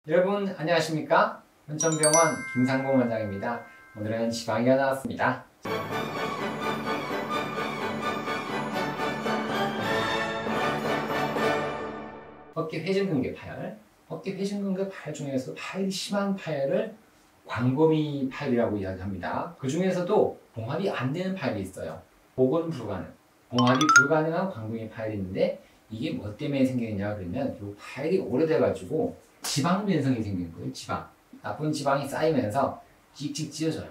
여러분 안녕하십니까? hun천병원 김상봉 원장입니다. 오늘은 지방이가 나왔습니다. 어깨 회전근개 파열. 어깨 회전근개 파열 중에서 파열이 심한 파열을 광범위 파열이라고 이야기합니다. 그 중에서도 봉합이 안 되는 파열이 있어요. 복원 불가능. 봉합이 불가능한 광범위 파열이 있는데 이게 뭐 때문에 생기느냐 그러면 이 파열이 오래돼가지고 지방 변성이 생기는 거예요. 지방. 나쁜 지방이 쌓이면서 찍찍 찢어져요.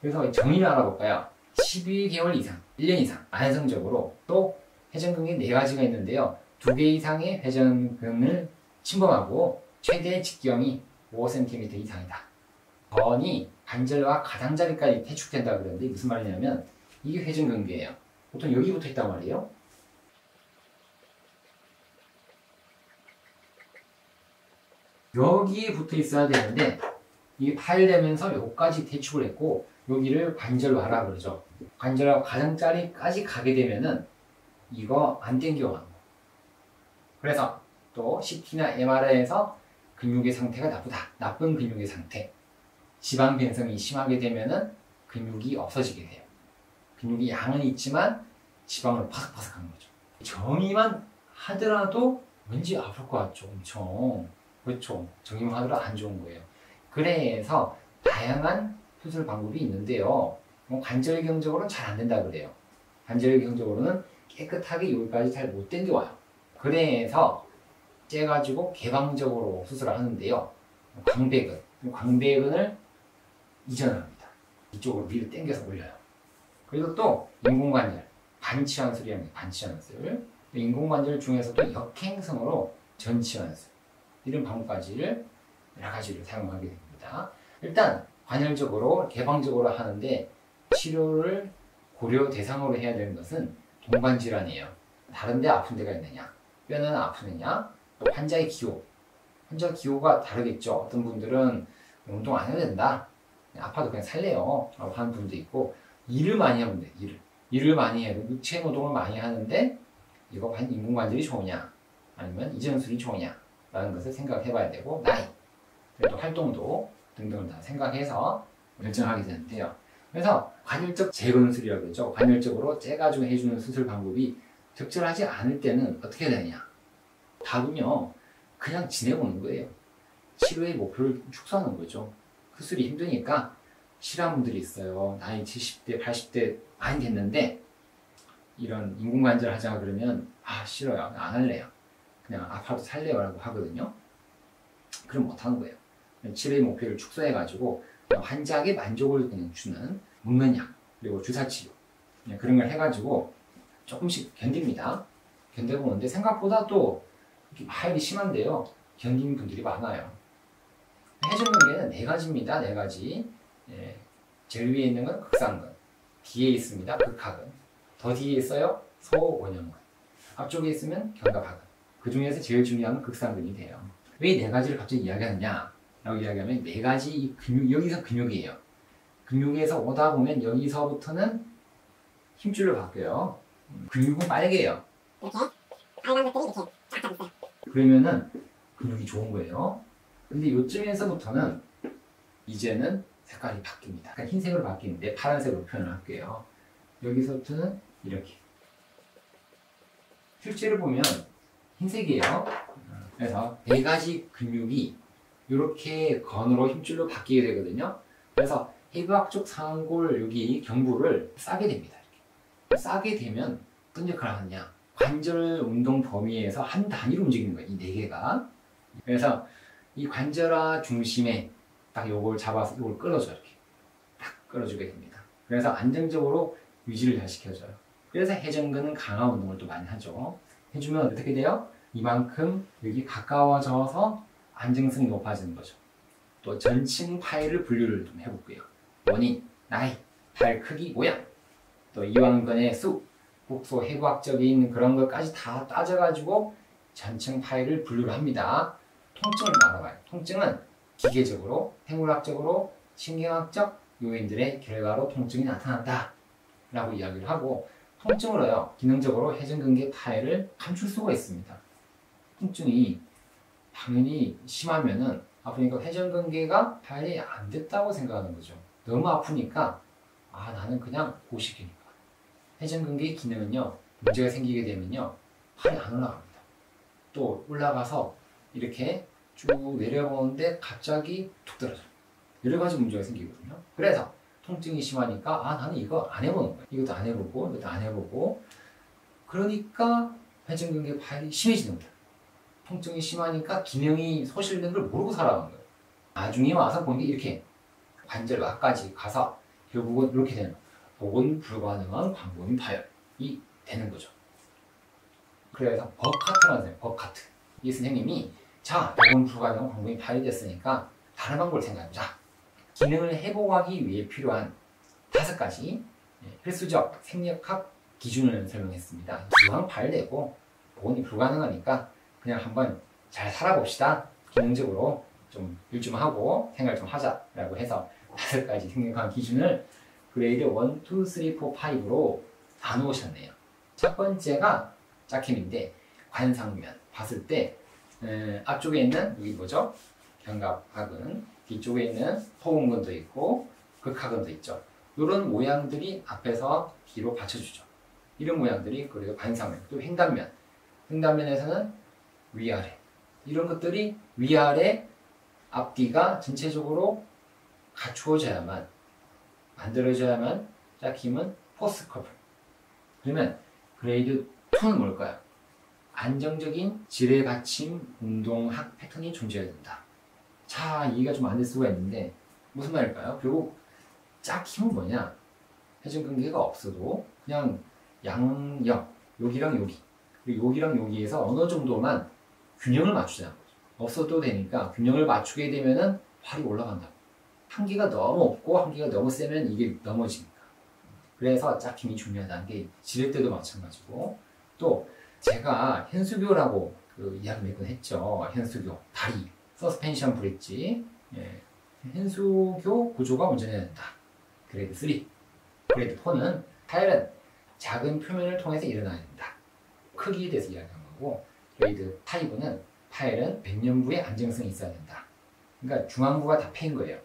그래서 정의를 알아볼까요? 12개월 이상, 1년 이상 안정적으로 또 회전근개 4가지가 있는데요. 2개 이상의 회전근을 침범하고 최대 직경이 5cm 이상이다. 건이 관절과 가장자리까지 퇴축된다 그러는데 무슨 말이냐면 이게 회전근개예요. 보통 여기 붙어 있단 말이에요. 여기에 붙어 있어야 되는데 이게 파열되면서 여기까지 퇴축을 했고 여기를 관절와라 그러죠. 관절하고 가장자리까지 가게 되면은 이거 안 땡겨가는 거. 그래서 또 CT나 MRI에서 근육의 상태가 나쁘다. 나쁜 근육의 상태. 지방 변성이 심하게 되면은 근육이 없어지게 돼요. 근육이 양은 있지만 지방으로 파삭파삭한 거죠. 정의만 하더라도 왠지 아플 것 같죠. 엄청. 그렇죠. 정의만 하더라도 안 좋은 거예요. 그래서 다양한 수술 방법이 있는데요. 관절경적으로는 잘 안 된다 그래요. 관절경적으로는 깨끗하게 여기까지 잘 못 당겨와요. 그래서 째가지고 개방적으로 수술을 하는데요. 광배근을 이전합니다. 이쪽으로 위로 당겨서 올려요. 그리고 또 인공관절, 반치환술이라는 게 반치환술. 인공관절 중에서도 역행성으로 전치환술. 이런 방법까지를 여러 가지를 사용하게 됩니다. 일단 관열적으로 개방적으로 하는데 치료를 고려 대상으로 해야 되는 것은 동반질환이에요. 다른 데 아픈 데가 있느냐, 뼈는 아프느냐, 또 환자의 기호. 환자 기호가 다르겠죠. 어떤 분들은 운동 안 해도 된다, 아파도 그냥 살래요 라고 하는 분도 있고, 일을 많이 하면 돼. 일을 많이 해도 육체 노동을 많이 하는데 이거 인공관절이 좋으냐 아니면 이전술이 좋으냐 라는 것을 생각해 봐야 되고, 나이, 그리고 활동도 등등을 다 생각해서 결정하게 되는데요. 그래서 관열적 재건술이라고 그러죠. 관열적으로 째가지고 해주는 수술 방법이 적절하지 않을 때는 어떻게 되느냐. 답은요, 그냥 지내보는 거예요. 치료의 목표를 축소하는 거죠. 수술이 힘드니까 싫어하는 분들이 있어요. 나이 70대, 80대 많이 됐는데 이런 인공관절 하자 그러면 싫어요. 안 할래요. 그냥 아파도 살래요 라고 하거든요. 그럼 못하는 거예요. 치료의 목표를 축소해가지고 환자에게 만족을 그냥 주는 먹는 약, 그리고 주사치료 그런 걸 해가지고 조금씩 견딥니다. 견뎌보는데 생각보다 또 파열이 심한데요. 견디는 분들이 많아요. 회전근개는 4가지입니다. 4가지. 제일 위에 있는 건 극상근, 뒤에 있습니다. 극하근, 더 뒤에 있어요. 소원형근, 앞쪽에 있으면 견갑하근. 그 중에서 제일 중요한 건 극상근이 돼요. 왜 4가지를 갑자기 이야기하느냐 라고 이야기하면 4가지 근육, 여기서 근육이에요. 근육에서 오다 보면 여기서부터는 힘줄로 바뀌어요. 근육은 빨개요. 이렇게 빨간 것들이 이렇게 쫙 있어요. 그러면은 근육이 좋은 거예요. 근데 요쯤에서부터는 이제는 색깔이 바뀝니다. 약간 흰색으로 바뀌는데 파란색으로 표현을 할게요. 여기서부터는 이렇게. 실제로 보면 흰색이에요. 그래서 4가지 근육이 이렇게 건으로 힘줄로 바뀌게 되거든요. 그래서 해부학 쪽 상골 여기 경부를 싸게 됩니다. 이렇게. 싸게 되면 어떤 역할을 하느냐. 관절 운동 범위에서 한 단위로 움직이는 거예요. 이 4개가. 그래서 이 관절화 중심에 딱 요걸 잡아서 요걸 끌어줘. 이렇게 딱 끌어주게 됩니다. 그래서 안정적으로 유지를 잘 시켜줘요. 그래서 회전근은 강화 운동을 또 많이 하죠. 해주면 어떻게 돼요? 이만큼 여기 가까워져서 안정성이 높아지는 거죠. 또 전층 파열을 분류를 좀 해볼게요. 원인, 나이, 발 크기, 모양, 또 이완근의 수, 국소 해부학적인 그런 것까지 다 따져가지고 전층 파열을 분류를 합니다. 통증을 알아봐요. 통증은 기계적으로, 생물학적으로, 신경학적 요인들의 결과로 통증이 나타난다 라고 이야기를 하고, 통증으로요, 기능적으로 회전근개 파열을 감출 수가 있습니다. 통증이 당연히 심하면은 아프니까 회전근개가 발이 안 됐다고 생각하는 거죠. 너무 아프니까 나는 그냥 고식이니까. 회전근개의 기능은요, 문제가 생기게 되면요, 팔이 안 올라갑니다. 또 올라가서 이렇게 쭉 내려오는데 갑자기 툭 떨어져요. 여러 가지 문제가 생기거든요. 그래서 통증이 심하니까 나는 이거 안 해보는 거예요. 이것도 안 해보고 이것도 안 해보고, 그러니까 회전근개 발이 심해지는 거예요. 통증이 심하니까 기능이 소실된 걸 모르고 살아가는 거예요. 나중에 와서 보는 게 이렇게 관절 막까지 가서 결국은 이렇게 되는 거예요. 복원 불가능한 광범위 파열이 되는 거죠. 그래서 버카트라는 선생님, 버카트. 이 선생님이 자, 복원 불가능한 광범위 파열이 됐으니까 다른 방법을 생각해보자. 기능을 회복하기 위해 필요한 5가지 필수적 생리학 기준을 설명했습니다. 기왕 발되고 복원이 불가능하니까 그냥 한번 잘 살아봅시다. 기능적으로 좀 일 좀 하고 생활 좀 하자라고 해서 5가지 생리학 기준을 그레이드 1, 2, 3, 4, 5로 나누셨네요. 첫 번째가 짝힘인데, 관상면 봤을 때 앞쪽에 있는 여기 뭐죠? 견갑하근, 뒤쪽에 있는 포근근도 있고 극하근도 있죠. 이런 모양들이 앞에서 뒤로 받쳐주죠. 이런 모양들이 그리고 관상면, 또 횡단면, 횡단면에서는 위아래, 이런 것들이 위아래 앞뒤가 전체적으로 갖추어져야만, 만들어져야만 짝힘은 포스트 커플. 그러면 그레이드 2는 뭘까요? 안정적인 지뢰 받침 운동학 패턴이 존재해야 된다. 자, 이해가 좀 안 될 수가 있는데 무슨 말일까요? 결국 짝힘은 뭐냐? 회전근개가 없어도 그냥 양옆, 여기랑 여기, 그리고 여기랑 여기에서 어느 정도만 균형을 맞추자는 거죠. 없어도 되니까 균형을 맞추게 되면은 팔이 올라간다. 한기가 너무 없고 한기가 너무 세면 이게 넘어지니까. 그래서 짝힘이 중요하다는 게 지렛 때도 마찬가지고, 또 제가 현수교라고 이야기 몇 번 했죠. 현수교, 다리, 서스펜션 브릿지, 현수교 구조가 온전해야 된다. 그레이드 3. 그레이드 4는 파열은 작은 표면을 통해서 일어나야 된다. 크기에 대해서 이야기한 거고, 그레이드 5는 파열은 백년부의 안정성이 있어야 된다. 그러니까 중앙부가 다 패인 거예요.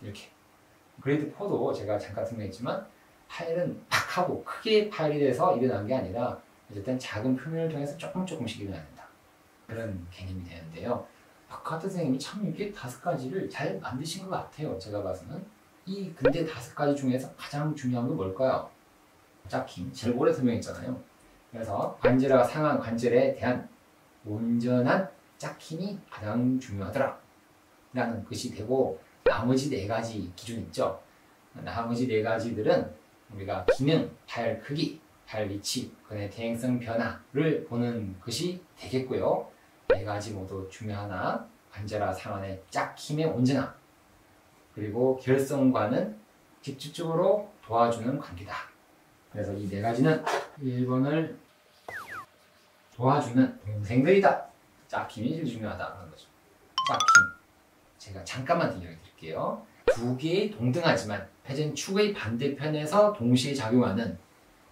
이렇게. 그레이드 4도 제가 잠깐 설명했지만 파열은 팍 하고 크게 파열이 돼서 일어난 게 아니라 어쨌든 작은 표면을 통해서 조금씩 일어나야 된다. 그런 개념이 되는데요. 버카트 선생님이 참 이렇게 5가지를 잘 만드신 것 같아요. 제가 봐서는. 근데 5가지 중에서 가장 중요한 건 뭘까요? 짝힘. 제일 오래 설명했잖아요. 그래서 관절과 상하 관절에 대한 온전한 짝힘이 가장 중요하더라 라는 것이 되고, 나머지 4가지 기준 있죠. 나머지 4가지들은 우리가 기능, 파열 크기, 파열 위치, 그의 대행성 변화를 보는 것이 되겠고요. 4가지 모두 중요하나 관절과 상완의 짝힘의 온전함, 그리고 결성과는 직접적으로 도와주는 관계다. 그래서 이 4가지는 1번을 도와주는 동생들이다. 짝힘이 제일 중요하다는 거죠. 짝힘. 제가 잠깐만 이야기 드릴게요. 2개의 동등하지만 회전축의 반대편에서 동시에 작용하는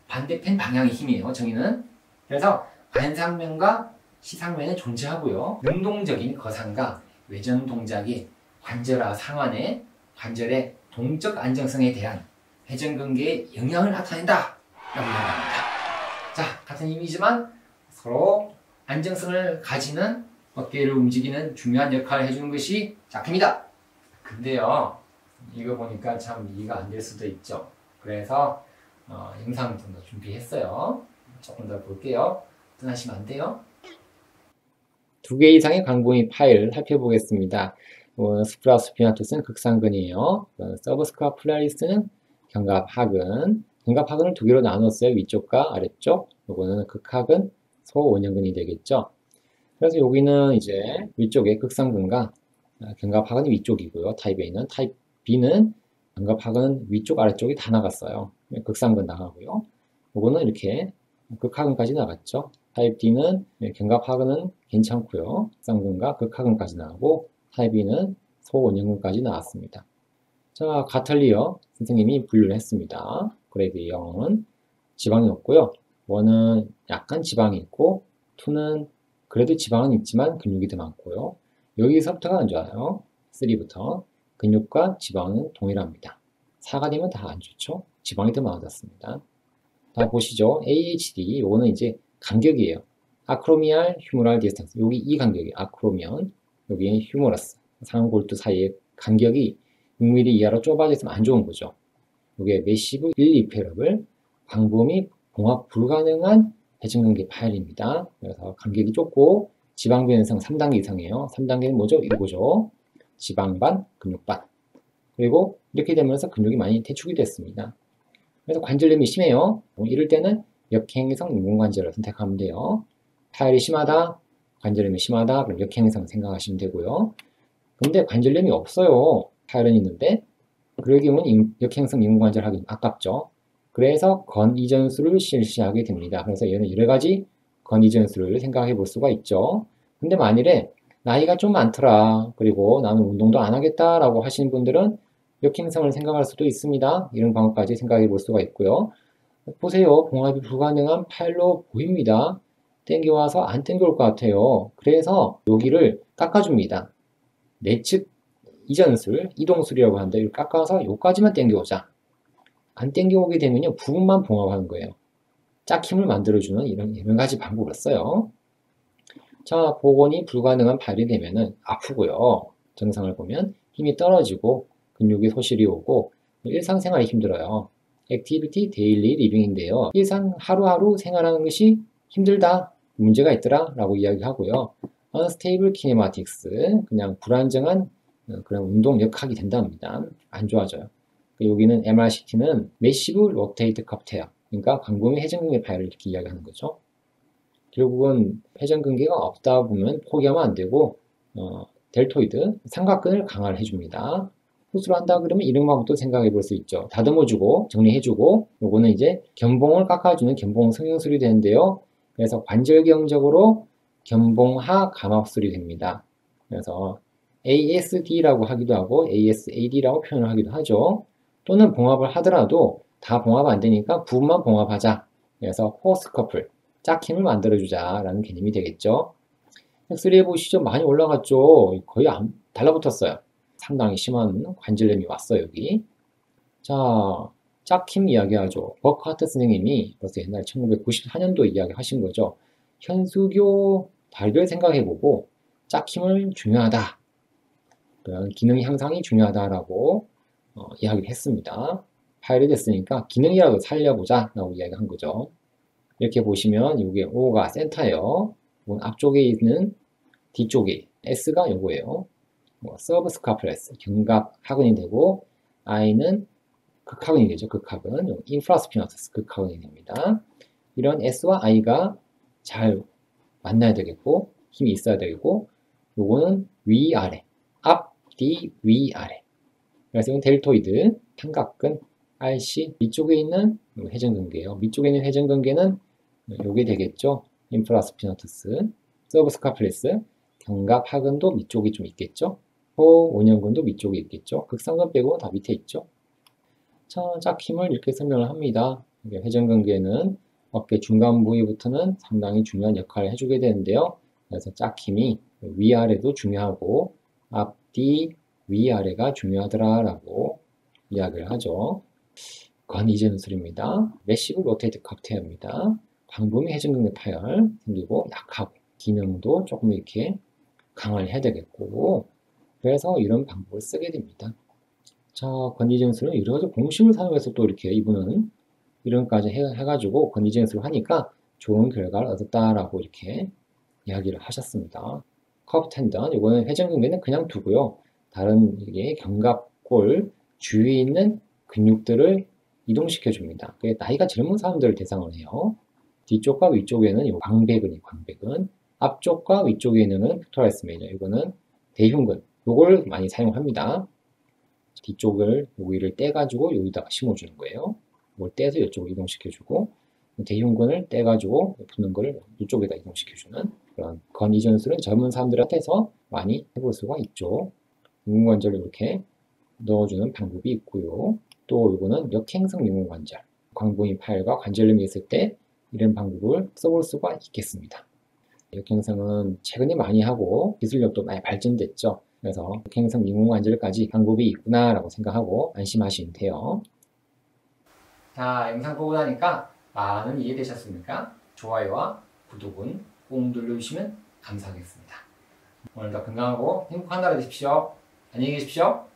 반대편 방향의 힘이에요. 정의는. 그래서 관상면과 시상면에 존재하고요. 능동적인 거상과 외전 동작이 관절과 상완의 관절의 동적 안정성에 대한 회전근개의 영향을 나타낸다 라고 이야기합니다. 자, 같은 힘이지만 서로 안정성을 가지는 어깨를 움직이는 중요한 역할을 해주는 것이 짝힘이다. 근데요, 이거 보니까 참 이해가 안 될 수도 있죠. 그래서 영상 좀 더 준비했어요. 조금 더 볼게요. 떠나시면 안 돼요. 2개 이상의 광범위 파일을 살펴보겠습니다. 스프라스피나투스는 극상근이에요. 서브스카플라리스는 견갑하근. 견갑하근을 2개로 나눴어요. 위쪽과 아래쪽. 요거는 극하근, 소원형근이 되겠죠. 그래서 여기는 이제 위쪽에 극상근과 견갑하근이 위쪽이고요. 타입 A는. 타입 B는 견갑하근 위쪽 아래쪽이 다 나갔어요. 극상근 나가고요. 요거는 이렇게 극하근까지 나갔죠. 타입 D는 견갑하근은 괜찮고요. 극상근과 극하근까지 나가고, 타입 B는 소원형근까지 나왔습니다. 자, 가탈리어 선생님이 분류를 했습니다. 그레이드 0은 지방이 없고요. 1은 약간 지방이 있고, 2는 그래도 지방은 있지만 근육이 더 많고요. 여기서부터가 안 좋아요. 3부터. 근육과 지방은 동일합니다. 4가 되면 다 안 좋죠. 지방이 더 많아졌습니다. 다 보시죠. AHD, 요거는 이제 간격이에요. 아크로미알, 휴머럴 디스턴스. 여기 이 간격이 아크로미언, 여기 휴머러스. 상골두 사이의 간격이 6mm 이하로 좁아져 있으면 안 좋은 거죠. 이게 매시브 일리페러블, 광범위 봉합 불가능한 회전근개 파열입니다. 그래서 간격이 좁고 지방 변성 3단계 이상이에요. 3단계는 뭐죠? 이거죠. 지방반, 근육반. 그리고 이렇게 되면서 근육이 많이 퇴축이 됐습니다. 그래서 관절염이 심해요. 이럴 때는 역행성 인공관절을 선택하면 돼요. 파열이 심하다, 관절염이 심하다, 그럼 역행성 생각하시면 되고요. 근데 관절염이 없어요. 파열은 있는데, 그럴 경우는 역행성 인공관절 하기 아깝죠. 그래서 건이전술을 실시하게 됩니다. 그래서 얘는 여러 가지 건이전술을 생각해 볼 수가 있죠. 근데 만일에 나이가 좀 많더라, 그리고 나는 운동도 안 하겠다라고 하시는 분들은 역행성을 생각할 수도 있습니다. 이런 방법까지 생각해 볼 수가 있고요. 보세요. 봉합이 불가능한 팔로 보입니다. 땡겨와서 안 땡겨올 것 같아요. 그래서 여기를 깎아줍니다. 내측 이전술, 이동술이라고 하는데 이걸 깎아서 여기까지만 땡겨오자. 안 땡겨오게 되면요, 부분만 봉합하는 거예요. 짝힘을 만들어주는 이런 여러 가지 방법을 써요. 자, 복원이 불가능한 발이 되면은 아프고요. 증상을 보면 힘이 떨어지고 근육이 소실이 오고 일상생활이 힘들어요. 액티비티 데일리 리빙인데요. 일상 하루하루 생활하는 것이 힘들다, 문제가 있더라 라고 이야기하고요. unstable kinematics, 그냥 불안정한 그런 운동력학이 된답니다. 안 좋아져요. 여기는 MRCT는 Massive Rotate Cup Tear, 그러니까 광범위 회전근개 파열을 이렇게 이야기하는 거죠. 결국은 회전근개가 없다 보면 포기하면 안 되고 델토이드, 삼각근을 강화를 해줍니다. 수술을 한다 그러면 이런 방법도 생각해 볼 수 있죠. 다듬어주고 정리해주고, 요거는 이제 견봉을 깎아주는 견봉 성형술이 되는데요. 그래서 관절경적으로 견봉하 감압술이 됩니다. 그래서 ASD라고 하기도 하고 ASAD라고 표현을 하기도 하죠. 또는 봉합을 하더라도 다 봉합 안 되니까 부분만 봉합하자. 그래서 호스 커플, 짝힘을 만들어주자 라는 개념이 되겠죠. 엑스레이 보시죠. 많이 올라갔죠. 거의 달라붙었어요. 상당히 심한 관절염이 왔어요, 여기. 자, 짝힘 이야기하죠. 버크하트 선생님이 벌써 옛날 1994년도 이야기 하신 거죠. 현수교 발별 생각해보고 짝힘을 중요하다, 그런 기능 향상이 중요하다라고 이야기를 했습니다. 파열이 됐으니까 기능이라도 살려보자 라고 이야기한 거죠. 이렇게 보시면 이게 O가 센터예요. 앞쪽에 있는 뒤쪽에 S가 요거예요. 서브스카플레스, 견갑 하근이 되고, I는 극하근이 되죠. 극하근, 인프라스피너터스 극하근이 됩니다. 이런 S와 I가 잘 만나야 되겠고, 힘이 있어야 되겠고, 요거는 위아래, 앞, 뒤, 위아래. 그래서 이건 델토이드, 삼각근, RC, 밑쪽에 있는 회전근개예요. 밑쪽에 있는 회전근개는 요게 되겠죠. 인프라스피너터스, 서브스카플레스, 견갑 하근도 밑쪽이 좀 있겠죠. 코, 원형근도 밑쪽에 있겠죠. 극상근 빼고 다 밑에 있죠. 자, 짝힘을 이렇게 설명을 합니다. 회전근개는 어깨 중간 부위부터는 상당히 중요한 역할을 해주게 되는데요. 그래서 짝힘이 위아래도 중요하고 앞뒤 위아래가 중요하더라라고 이야기를 하죠. 건이전술입니다. 매시브 로테이트 칵테일입니다. 광범위 회전근개 파열 생기고 약하고 기능도 조금 이렇게 강화를 해야 되겠고, 그래서 이런 방법을 쓰게 됩니다. 자, 건이전술은 여러 가지 공식을 사용해서 또 이렇게 이분은 이런까지 해가지고 건이전술을 하니까 좋은 결과를 얻었다라고 이렇게 이야기를 하셨습니다. 커브 텐던, 이거는 회전근개는 그냥 두고요. 다른 이게 견갑골 주위에 있는 근육들을 이동시켜 줍니다. 나이가 젊은 사람들을 대상으로 해요. 뒤쪽과 위쪽에는 이 광배근이 광배근, 앞쪽과 위쪽에 있는 팩토라리스 메이저, 이거는 대흉근, 요걸 많이 사용합니다. 뒤쪽을 여기를 떼가지고 여기다가 심어주는 거예요. 이걸 떼서 이쪽으로 이동시켜주고, 대흉근을 떼가지고 붙는 거를 이쪽에다 이동시켜주는 그런 건이전술은 젊은 사람들한테서 많이 해볼 수가 있죠. 인공관절을 이렇게 넣어주는 방법이 있고요. 또 이거는 역행성 인공관절, 광범위 파열과 관절염이 있을 때 이런 방법을 써볼 수가 있겠습니다. 역행성은 최근에 많이 하고 기술력도 많이 발전됐죠. 그래서 역행성 인공관절까지 방법이 있구나라고 생각하고 안심하시면 돼요. 자, 영상 보고 나니까 많은 이해되셨습니까? 좋아요와 구독은 꼭 눌러주시면 감사하겠습니다. 오늘도 건강하고 행복한 하루 되십시오. 안녕히 계십시오.